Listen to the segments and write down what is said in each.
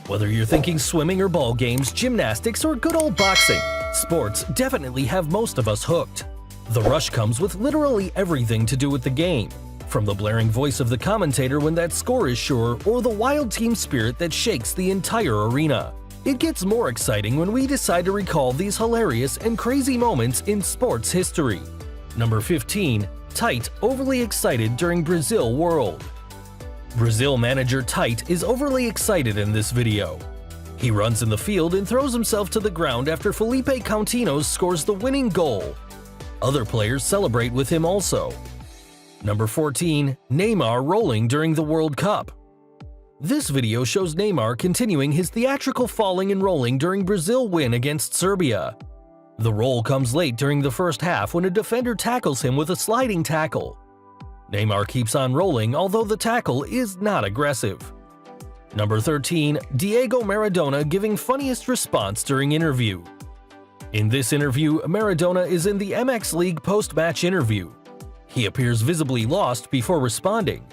Whether you're thinking swimming or ball games, gymnastics, or good old boxing, sports definitely have most of us hooked. The rush comes with literally everything to do with the game, from the blaring voice of the commentator when that score is sure, or the wild team spirit that shakes the entire arena. It gets more exciting when we decide to recall these hilarious and crazy moments in sports history. Number 15. Tite overly excited during Brazil World. Brazil manager Tite is overly excited in this video. He runs in the field and throws himself to the ground after Felipe Coutinho scores the winning goal. Other players celebrate with him also. Number 14. Neymar rolling during the World Cup. This video shows Neymar continuing his theatrical falling and rolling during Brazil win against Serbia. The roll comes late during the first half when a defender tackles him with a sliding tackle. Neymar keeps on rolling, although the tackle is not aggressive. Number 13. Diego Maradona giving funniest response during interview. In this interview, Maradona is in the MX League post-match interview. He appears visibly lost before responding.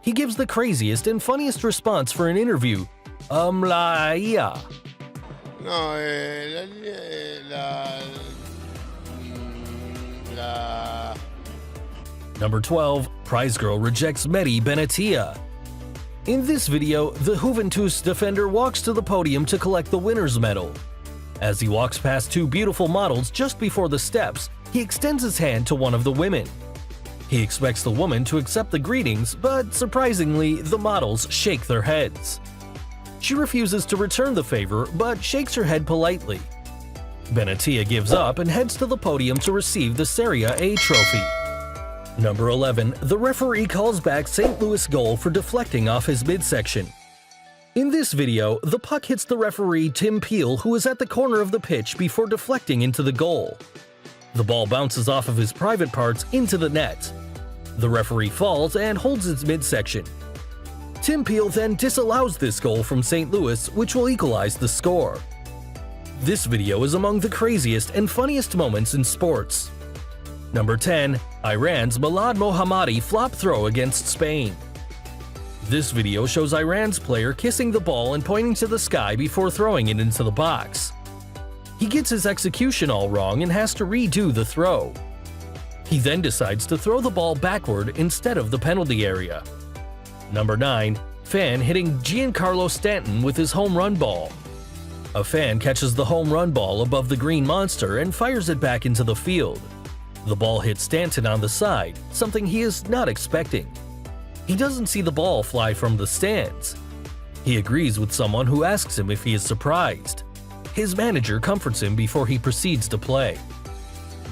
He gives the craziest and funniest response for an interview, la IA. No, Number 12. Prize Girl rejects Mehdi Benatia. In this video, the Juventus defender walks to the podium to collect the winner's medal. As he walks past two beautiful models just before the steps, he extends his hand to one of the women. He expects the woman to accept the greetings, but surprisingly, the models shake their heads. She refuses to return the favor, but shakes her head politely. Benatia gives up and heads to the podium to receive the Serie A trophy. Number 11. The referee calls back St. Louis goal for deflecting off his midsection. In this video, the puck hits the referee Tim Peel, who is at the corner of the pitch before deflecting into the goal. The ball bounces off of his private parts into the net. The referee falls and holds his midsection. Tim Peel then disallows this goal from St. Louis, which will equalize the score. This video is among the craziest and funniest moments in sports. Number 10. Iran's Milad Mohammadi flop throw against Spain. This video shows Iran's player kissing the ball and pointing to the sky before throwing it into the box. He gets his execution all wrong and has to redo the throw. He then decides to throw the ball backward instead of the penalty area. Number 9. Fan hitting Giancarlo Stanton with his home run ball. A fan catches the home run ball above the green monster and fires it back into the field. The ball hits Stanton on the side, something he is not expecting. He doesn't see the ball fly from the stands. He agrees with someone who asks him if he is surprised. His manager comforts him before he proceeds to play.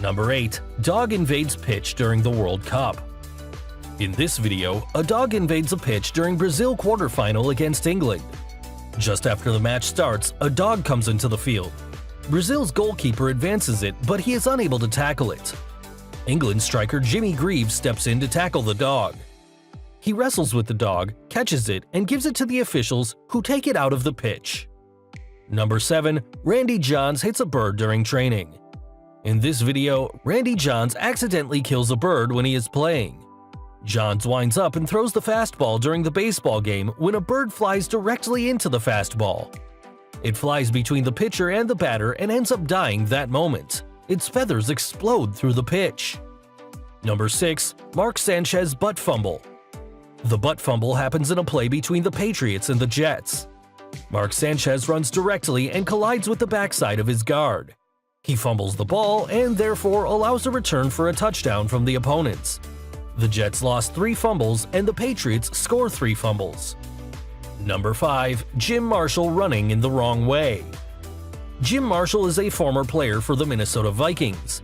Number 8. Dog invades pitch during the World Cup. In this video, a dog invades a pitch during Brazil quarterfinal against England. Just after the match starts, a dog comes into the field. Brazil's goalkeeper advances it, but he is unable to tackle it. England striker Jimmy Greaves steps in to tackle the dog. He wrestles with the dog, catches it, and gives it to the officials, who take it out of the pitch. Number 7. Randy Johns hits a bird during training. In this video, Randy Johns accidentally kills a bird when he is playing. Johns winds up and throws the fastball during the baseball game when a bird flies directly into the fastball. It flies between the pitcher and the batter and ends up dying that moment. Its feathers explode through the pitch. Number 6. Mark Sanchez butt fumble. The butt fumble happens in a play between the Patriots and the Jets. Mark Sanchez runs directly and collides with the backside of his guard. He fumbles the ball and therefore allows a return for a touchdown from the opponents. The Jets lost 3 fumbles and the Patriots score 3 fumbles. Number 5. Jim Marshall running in the wrong way. Jim Marshall is a former player for the Minnesota Vikings.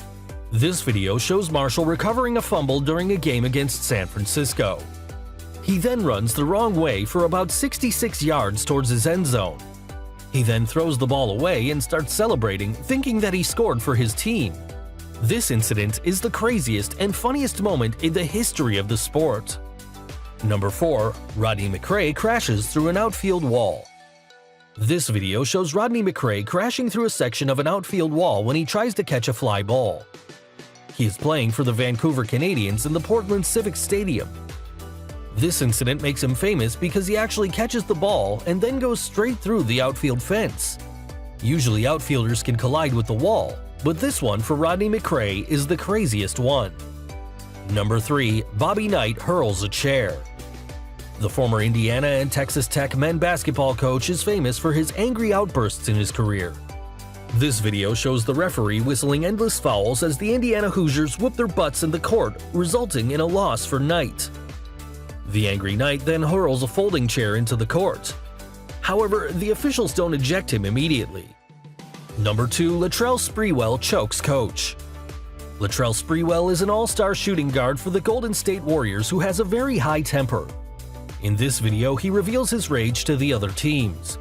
This video shows Marshall recovering a fumble during a game against San Francisco. He then runs the wrong way for about 66 yards towards his end zone. He then throws the ball away and starts celebrating, thinking that he scored for his team. This incident is the craziest and funniest moment in the history of the sport. Number 4. Rodney McRae crashes through an outfield wall. This video shows Rodney McRae crashing through a section of an outfield wall when he tries to catch a fly ball. He is playing for the Vancouver Canadians in the Portland Civic Stadium. This incident makes him famous because he actually catches the ball and then goes straight through the outfield fence. Usually outfielders can collide with the wall, but this one for Rodney McRae is the craziest one. Number 3. Bobby Knight hurls a chair. The former Indiana and Texas Tech men basketball coach is famous for his angry outbursts in his career. This video shows the referee whistling endless fouls as the Indiana Hoosiers whip their butts in the court, resulting in a loss for Knight. The angry Knight then hurls a folding chair into the court. However, the officials don't eject him immediately. Number 2. Latrell Sprewell chokes coach. Latrell Sprewell is an all-star shooting guard for the Golden State Warriors who has a very high temper. In this video, he reveals his rage to the other teams.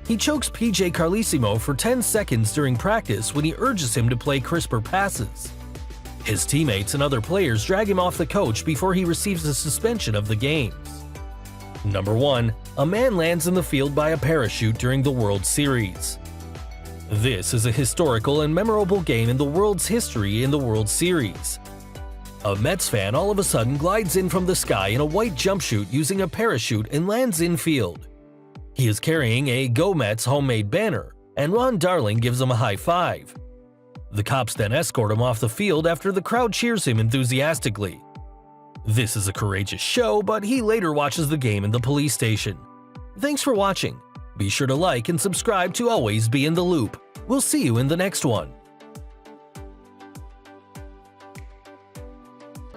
He chokes PJ Carlesimo for 10 seconds during practice when he urges him to play crisper passes. His teammates and other players drag him off the coach before he receives a suspension of the games. Number 1. A man lands in the field by a parachute during the World Series. This is a historical and memorable game in the world's history in the World Series. A Mets fan all of a sudden glides in from the sky in a white jumpsuit using a parachute and lands infield. He is carrying a Go Mets homemade banner, and Ron Darling gives him a high five. The cops then escort him off the field after the crowd cheers him enthusiastically. This is a courageous show, but he later watches the game in the police station. Thanks for watching. Be sure to like and subscribe to always be in the loop. We'll see you in the next one.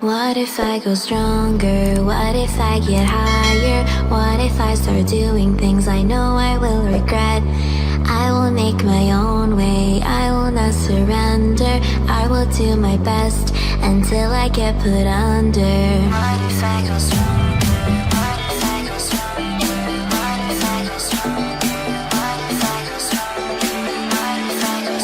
What if I go stronger? What if I get higher? What if I start doing things I know I will regret? I will make my own way, I will not surrender. I will do my best until I get put under. What if I go stronger? What if I go stronger? What if I go stronger? What if I go stronger? What if I go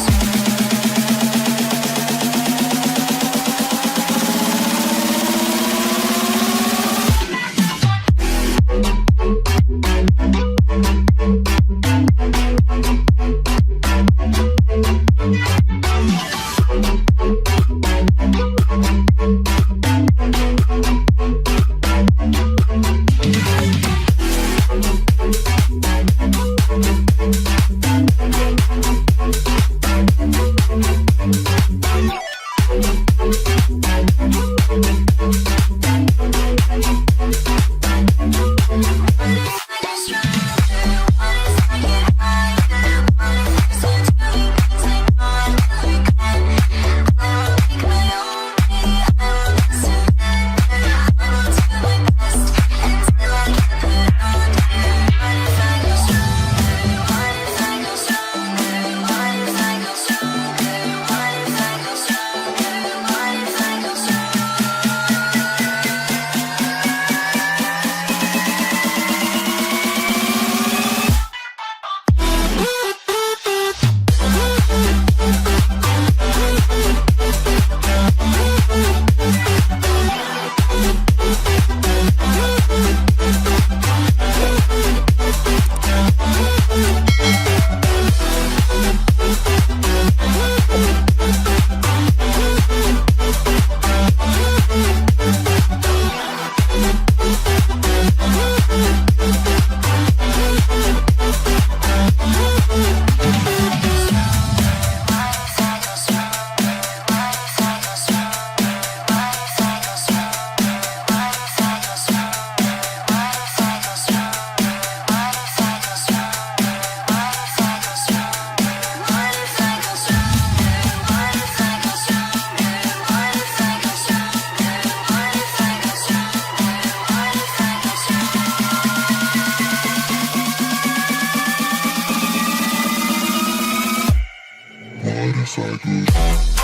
motorcycles.